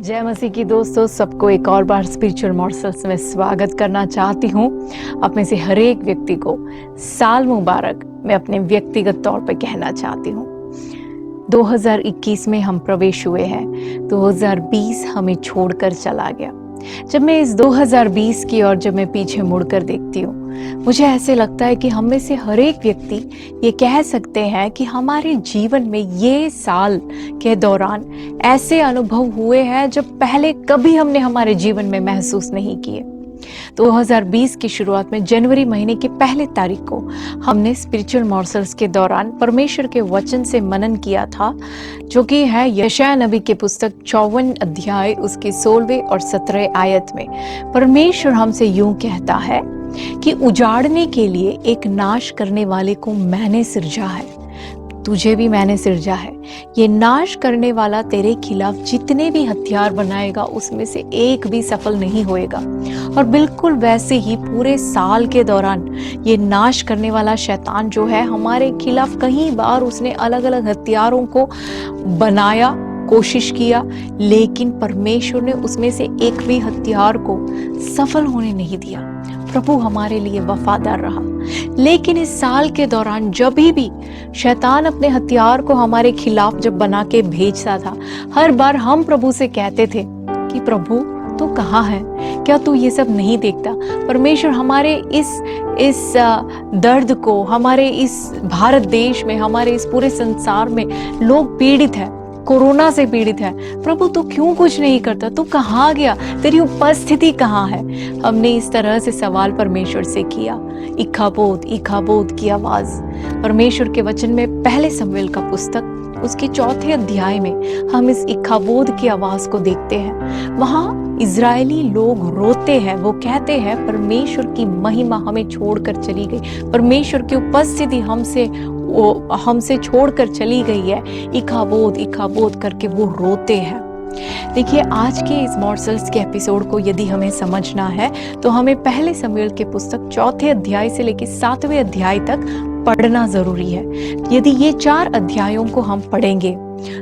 जय मसीह की दोस्तों, सबको एक और बार स्पिरिचुअल मॉर्सल्स में स्वागत करना चाहती हूँ। आप में से हर एक व्यक्ति को साल मुबारक मैं अपने व्यक्तिगत तौर पे कहना चाहती हूँ। 2021 में हम प्रवेश हुए हैं, 2020 हमें छोड़कर चला गया। जब मैं इस 2020 की ओर जब मैं पीछे मुड़कर देखती हूँ, मुझे ऐसे लगता है कि हम में से हर एक व्यक्ति ये कह सकते हैं कि हमारे जीवन में ये साल के दौरान ऐसे अनुभव हुए हैं जब पहले कभी हमने हमारे जीवन में महसूस नहीं किए। 2020 की शुरुआत में जनवरी महीने की पहली तारीख को हमने स्पिरिचुअल मॉर्सल्स के दौरान परमेश्वर के वचन से मनन किया था, जो कि है यशायाह नबी की पुस्तक 54 अध्याय उसके 16वें और 17वें आयत में परमेश्वर हमसे यूं कहता है कि उजाड़ने के लिए एक नाश करने वाले को मैंने सिरजा है, तुझे भी मैंने सिरजा है। ये नाश करने वाला तेरे खिलाफ जितने भी हथियार बनाएगा उसमें से एक भी सफल नहीं होएगा। और बिल्कुल वैसे ही पूरे साल के दौरान ये नाश करने वाला शैतान जो है हमारे खिलाफ कई बार उसने अलग अलग हथियारों को बनाया, कोशिश किया, लेकिन परमेश्वर ने उसमें से एक भी हथियार को सफल होने नहीं दिया। प्रभु हमारे लिए वफादार रहा। लेकिन इस साल के दौरान जब भी शैतान अपने हथियार को हमारे खिलाफ जब बना के भेजता था, हर बार हम प्रभु से कहते थे कि प्रभु तू कहाँ है, क्या तू ये सब नहीं देखता? परमेश्वर हमारे इस दर्द को, हमारे इस भारत देश में, हमारे इस पूरे संसार में लोग पीड़ित है, कोरोना से पीड़ित है, प्रभु तू क्यों कुछ नहीं करता? तू कहाँ गया? तेरी उपस्थिति कहाँ है? हमने इस तरह से सवाल परमेश्वर से किया। इखाबोद की आवाज परमेश्वर के वचन में पहले शमूएल का पुस्तक उसके 4थे अध्याय में हम इस इखाबोद की आवाज को देखते हैं। वहां इजरायली लोग रोते हैं, वो कहते हैं परमेश्वर की महिमा हमें छोड़कर चली गई, परमेश्वर की उपस्थिति हमसे छोड़कर चली गई है। इखाबोद करके वो रोते हैं। देखिए, आज के इस मॉर्सल्स के एपिसोड को यदि हमें समझना है तो हमें पहले शमूएल के पुस्तक 4थे अध्याय से लेकर 7वें अध्याय तक पढ़ना जरूरी है। यदि ये 4 अध्यायों को हम पढ़ेंगे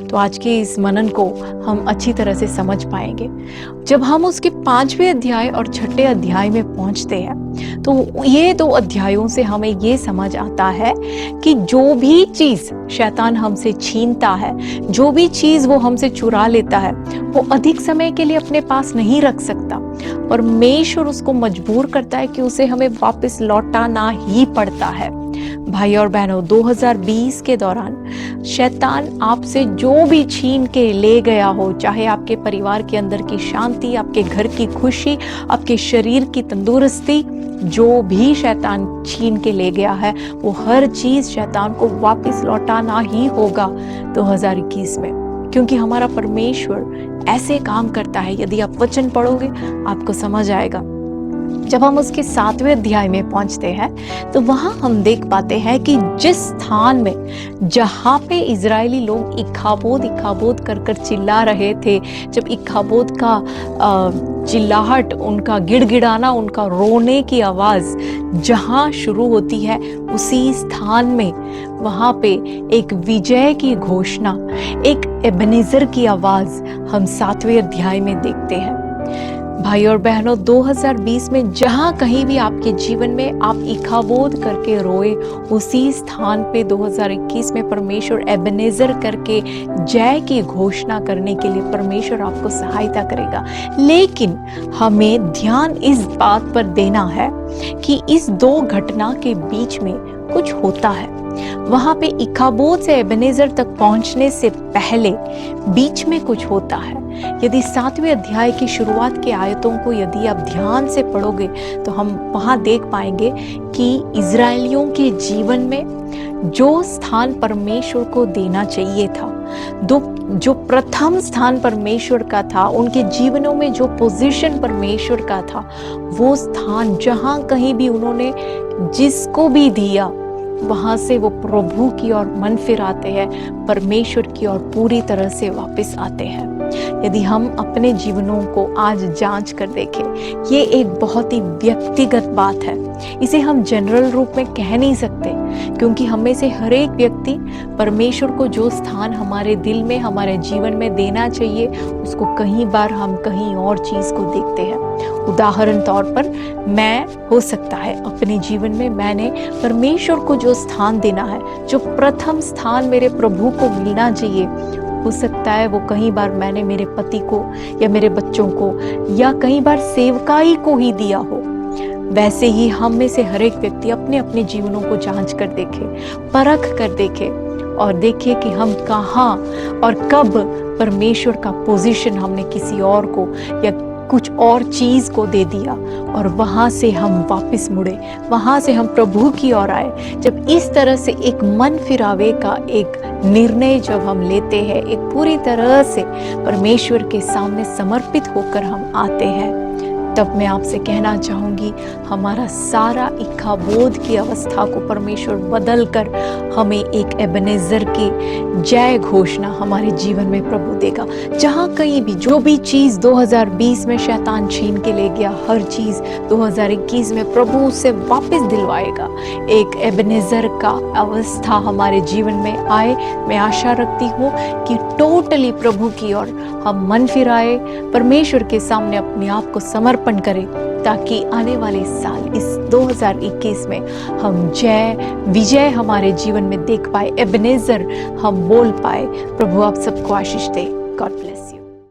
तो आज के इस मनन को हम अच्छी तरह से समझ पाएंगे। जब हम उसके 5वें अध्याय और 6ठे अध्याय में पहुंचते हैं तो ये 2 अध्यायों से हमें ये समझ आता है कि जो भी चीज शैतान हमसे छीनता है, जो भी चीज वो हमसे चुरा लेता है, वो अधिक समय के लिए अपने पास नहीं रख सकता। परमेश्वर उसको मजबूर करता है कि उसे हमें वापस लौटाना ही पड़ता है। भाई और बहनों, 2020 के दौरान शैतान आपसे जो भी छीन के ले गया हो, चाहे आपके परिवार के अंदर की शांति, आपके घर की खुशी, आपके शरीर की तंदुरुस्ती, जो भी शैतान छीन के ले गया है, वो हर चीज शैतान को वापस लौटाना ही होगा 2021 में, क्योंकि हमारा परमेश्वर ऐसे काम करता है। यदि आप वचन पढ़ोगे आपको समझ आएगा। जब हम उसके 7वें अध्याय में पहुंचते हैं तो वहां हम देख पाते हैं कि जिस स्थान में जहां पे इजरायली लोग इखाबोद कर चिल्ला रहे थे, जब इखाबोद का चिल्लाहट, उनका गिड़गिड़ाना, उनका रोने की आवाज जहां शुरू होती है, उसी स्थान में वहां पे एक विजय की घोषणा, एक एबेनेजर की आवाज हम 7वें अध्याय में देखते हैं। भाई और बहनों, 2020 में जहां कहीं भी आपके जीवन में आप इखाबोद करके रोए, उसी स्थान पे 2021 में परमेश्वर एबेनेजर करके जय की घोषणा करने के लिए परमेश्वर आपको सहायता करेगा। लेकिन हमें ध्यान इस बात पर देना है कि इस 2 घटना के बीच में कुछ होता है। वहां पे इखाबोद से एबेनेजर तक पहुंचने से पहले बीच में कुछ होता है। यदि 7वें अध्याय की शुरुआत के आयतों को यदि आप ध्यान से पढ़ोगे तो हम वहां देख पाएंगे कि इजरायलियों के जीवन में जो स्थान परमेश्वर को देना चाहिए था, जो प्रथम स्थान परमेश्वर का था, उनके जीवनों में जो पोजीशन परमेश्वर का था, वो स्थान जहां कहीं भी उन्होंने जिसको भी दिया, वहां से वो प्रभु की ओर मन फिराते हैं, परमेश्वर की ओर पूरी तरह से वापस आते हैं। यदि हम अपने जीवनों को आज जांच कर देखें, ये एक बहुत ही व्यक्तिगत बात है। इसे हम जनरल रूप में कह नहीं सकते, क्योंकि हम में से हर एक व्यक्ति परमेश्वर को जो स्थान हमारे दिल में, हमारे जीवन में देना चाहिए, उसको कई बार हम कहीं और चीज़ को देखते हैं। उदाहरण तौर पर मैं, हो सकता है अपने जीवन में मैंने परमेश्वर को जो स्थान देना है, जो प्रथम स्थान मेरे प्रभु को मिलना चाहिए, हो सकता है वो कई बार मैंने मेरे पति को या मेरे बच्चों को या कई बार सेवकाई को ही दिया हो। वैसे ही हम में से हर एक व्यक्ति अपने अपने जीवनों को जांच कर देखे, परख कर देखे और देखे कि हम कहाँ और कब परमेश्वर का पोजीशन हमने किसी और को या कुछ और चीज़ को दे दिया और वहाँ से हम वापस मुड़े, वहाँ से हम प्रभु की ओर आए। जब इस तरह से एक मन फिरावे का एक निर्णय जब हम लेते हैं, एक पूरी तरह से परमेश्वर के सामने समर्पित होकर हम आते हैं, तब मैं आपसे कहना चाहूँगी, हमारा सारा इक्खाबोध की अवस्था को परमेश्वर बदल कर हमें एक एबेनेज़र की जय घोषणा हमारे जीवन में प्रभु देगा। जहाँ कहीं भी जो भी चीज़ 2020 में शैतान छीन के ले गया, हर चीज़ 2021 में प्रभु उसे वापस दिलवाएगा। एक एबेनेज़र का अवस्था हमारे जीवन में आए। मैं आशा रखती हूँ कि टोटली प्रभु की ओर हम मन फिराए, परमेश्वर के सामने अपने आप को समर्पण करें, ताकि आने वाले साल इस 2021 में हम विजय हमारे जीवन में देख पाए, एबेनेज़र हम बोल पाए। प्रभु आप सबको आशीष दे। God bless.